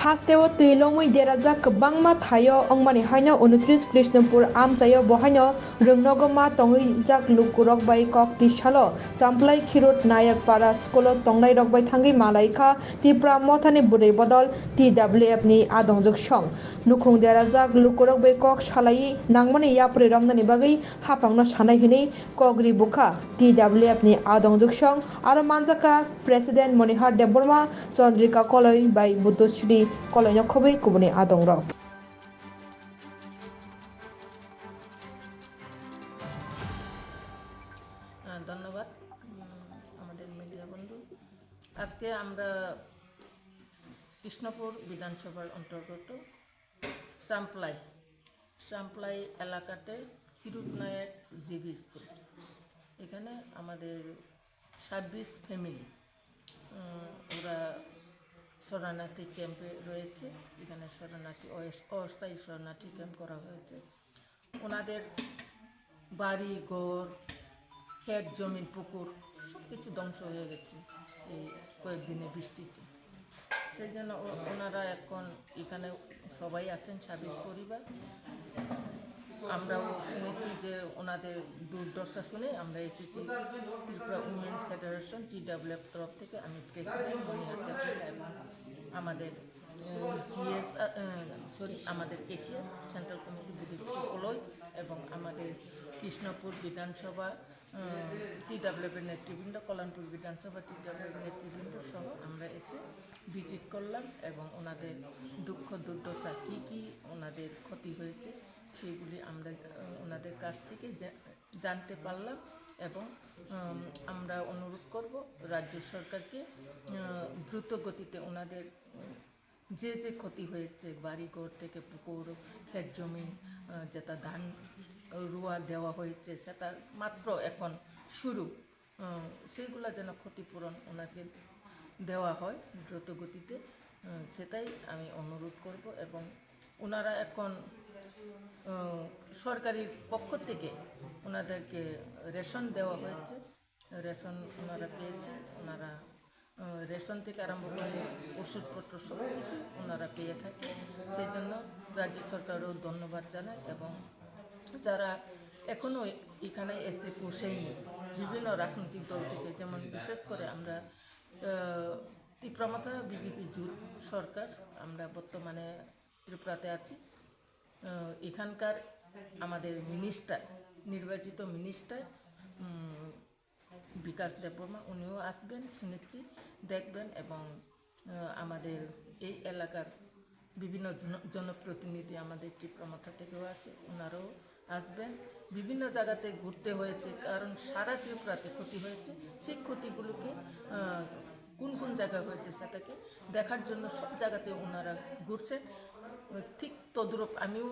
Hasteo Tilomui Derajak Bangma Tayo Ongmani Haino Unutris Krishnapur Amchayo Bohaino Rungnogoma Tongwijak Lukurok by Kok Tishalo Champlai Kirut Nayak Para Schoolo Tongwijak by Tangi Malaika Tipra Motani Bure Bodol TWF ni Adongjok Song Nukung Derajak Lukurok by Kok Shalai Nangmani Yapri Ramnani Bagi Hapangno Shanai Hini Kogri Buka TWF ni Adongjok Song Aramanjaka President Manihar Debbarma Chandrika Koloi by Buddhistri Koloi Khobai Kubuni Adongrok ধন্যবাদ আমাদের media বন্ধু। আজকে আমরা কৃষ্ণপুর বিধানসভার অন্তর্গত সাম্পলাই এলাকাতে হিরুট নায়ক GB school, এখানে আমাদের 26 ফ্যামিলি ওরা শরণার্থী ক্যাম্পে রয়েছে। এখানে শরণার্থী অস্থায়ী শরণার্থী ক্যাম্প করা হয়েছে। ওনাদের বাড়ি ঘর ক্ষেত জমিন পুকুর সব কিছু ধ্বংস হয়ে গেছে এই কয়েকদিনে বৃষ্টিতে। সেই জন্য ওনারা এখন এখানে সবাই আছেন 26 পরিবার। আমরাও শুনেছি যে ওনাদের দুর্দশা শুনে আমরা এসেছি ত্রিপুরা উমেন ফেডারেশন TWF তরফ থেকে। আমি প্রেসিডেন্ট মনিহার দেববর্মা এবং আমাদের আমাদের কেশিয়ার সেন্ট্রাল কমিটি বুদ্ধিস্ট কলই এবং আমাদের কৃষ্ণপুর বিধানসভা TWF নেতৃবৃন্দ, কল্যাণপুর বিধানসভা TWF নেতৃবৃন্দ সহ আমরা এসে ভিজিট করলাম এবং ওনাদের দুঃখ দুর্দশা কী কী ওনাদের ক্ষতি হয়েছে সেগুলি আমরা ওনাদের কাছ থেকে জানতে পারলাম। এবং আমরা অনুরোধ করব রাজ্য সরকারকে দ্রুত গতিতে ওনাদের যে ক্ষতি হয়েছে বাড়িঘর থেকে পুকুর ক্ষেত জমি যেটা ধান রোয়া দেওয়া হয়েছে সেটা মাত্র এখন শুরু, সেইগুলো যেন ক্ষতিপূরণ ওনাকে দেওয়া হয় দ্রুত গতিতে, সেটাই আমি অনুরোধ করব। এবং ওনারা এখন সরকারের পক্ষ থেকে ওনাদেরকে রেশন দেওয়া হয়েছে, রেশন ওনারা পেয়েছে। ওনারা রেশন থেকে আরম্ভ করে ওষুধপত্র সব কিছু ওনারা পেয়ে থাকে। সেই জন্য রাজ্য সরকারও ধন্যবাদ জানায়। এবং যারা এখনও এখানে এসে পৌঁছেয়নি বিভিন্ন রাজনৈতিক দল থেকে, যেমন বিশেষ করে আমরা ত্রিপুরা বিজেপি জোট সরকার, আমরা বর্তমানে ত্রিপুরাতে আছি। এখানকার আমাদের মিনিস্টার, নির্বাচিত মিনিস্টার বিকাশ দেববর্মা, উনিও আসবেন শুনেছি, দেখবেন। এবং আমাদের এই এলাকার বিভিন্ন জনপ্রতিনিধি আমাদের ত্রিপুরা থেকেও আছে, ওনারাও আসবেন। বিভিন্ন জায়গাতে ঘুরতে হয়েছে, কারণ সারা ত্রিপুরাতে ক্ষতি হয়েছে। সেই ক্ষতিগুলোকে কোন কোন জায়গায় হয়েছে সেটাকে দেখার জন্য সব জায়গাতে ওনারা ঘুরছেন। ঠিক তদ্রূপ আমিও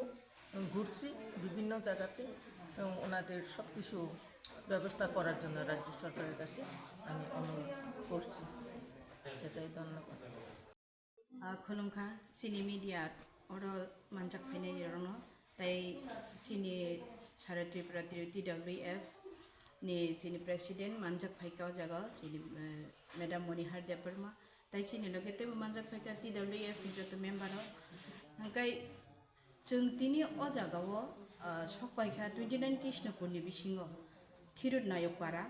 ঘুরছি বিভিন্ন জায়গাতে। ওনাদের সব কিছু ব্যবস্থা করার জন্য রাজ্য সরকারের কাছে আমি অনুরোধ করছি। সেটাই, ধন্যবাদ। খুলুমখা চিনি মিডিয়া ওর মানজাক ফাইনাই রনো তাই চিনি সারা Tripura TWF ni sini presiden manjak phaika jaga sini madam Manihar Debbarma tai sini logete manjak phaika TWF ni joto member kai जों दिनै अ जागाव सकबायखा 29 कृष्णपुरनि बिसिङाव हिरुट नायक पारा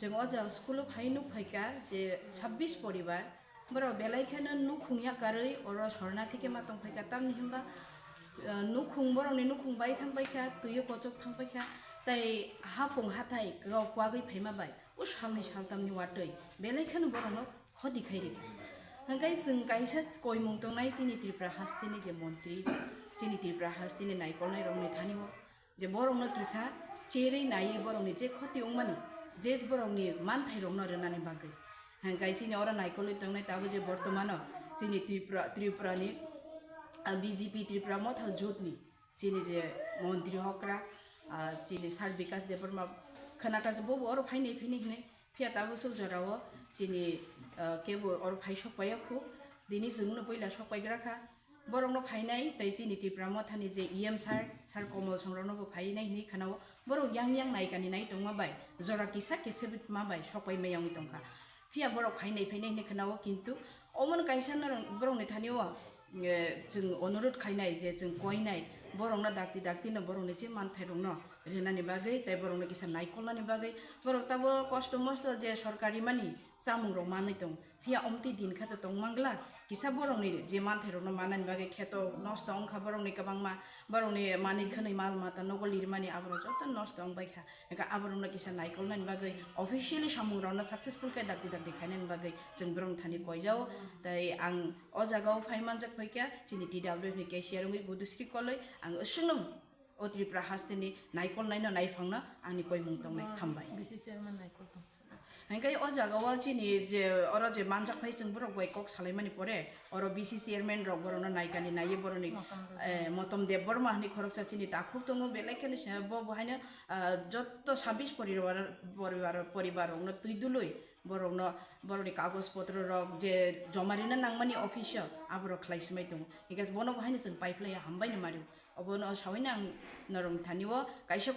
जों अ जागाव स्कुल फाइनु फाइका जे 26 परिबार बरो बेलायखानो नुखुंया गारै अर शरणार्थीके मातं फाइका तामनि हिमबा नुखुं बरनि नुखुं बाय थांबायखा तुयो गजक थांबायखा ताई हापं हाथाय गाव क्वागै फाइमाबाय उ सालनि सालतामनि वाटै बेलायखानो बरनो खदि खाइरि हंगाय जों गायसा गयमुं दंनाय जोंनि त्रिपुरा हास्तिनि जे मन्त्रि जोंनि त्रिपुरा हास्तिनि नायकलनाय रंनि थानिव जे बरंनो किसा चेरै नायै बरंनि जे खति अंमानि जे बरंनि मानथाय रंनो रनानि बागै हंगाय जोंनि अरा नायकलै दंनाय दाबो जे बर्तमान जोंनि त्रिपुरानि BJP त्रिपुरा मथा जुटनि जोंनि जे मन्त्रि हकरा जोंनि सार बिकास देबबर्मा खोनाकाज बबो अर फाइनै हिनै फिया दाबो सौजराव जोंनि केबो अर फाइ सकबायाखौ दिनै जोंनो बैला सकबायग्राखा बरंनो फाइनाय ताई जोंनि त्रिपुरा मथानि जे EM सार कमल संरनोबो फाइनाय हिनै खोनाव बर' yang नायगानि नाय दंमाबाय जरा किसा केसेबो माबाय सकबाय मैयावनि दंखा फिया बर' फाइनाय हिनै खोनाव किन्तु अमन गायसान बरंनि थानिव जों अनुरोध खायनाय जे जों गयनाय बरंना दाक्ति बरंनि जे मानथाय दंनो रेनानि बागै ताय बरंनि किसा नायखलनानि बागै बरं ताबो कष्ट मस्त जे सरकारि मानि सामुं रं मानै दं फिया अमति दिन खाते तंमांगला किसा बरंनि जे मानथाय दंनो मानानि बागै खेतो नष्ट अंखा बरंनि गोबांमा बरंनि मानि खनै माल माता नगल लिरमानि आबरो जत नष्ट अंबायखा एका आबरंनो किसा नायखलनानि बागै अफिशियली सामुं रंनो सक्सेसफुल काय दाक्ति खायनानि बागै जों बरं थानि गयजाव ताय आं अ जागाव फायमानजाक फैक्या चिनि TWF नि केशियारंगै बुदुश्री कलै आं असुनम अत्रिप्रा हास्तेनि नायखल नायनो नायफांनो आंनि गय मुं तंनाय हामबाय बिसि चेयारमेन नायखल हांखाय अ जागाव चिनि जे अर जे मानजाक फै जों बरं गय कक सालायमानि परे अर बिसि चेयारमेन रक बरनो नायकानि नाये बरनि मतम देबबर्मा नि खरकसा चिनि दाखुक दङ बेलायखानि बहायनो जत्त 26 परिवार रंनो तुइदुलुय बरंनो बरनि कागज पत्र रक जे जमारिना नांमानि अफिस आबरो खलायसमाय दङ इगास बनो बहायनो जों पाइपलाया हामबायनो मारिउ अबनो सावैनो आं नरम थानिव काइसा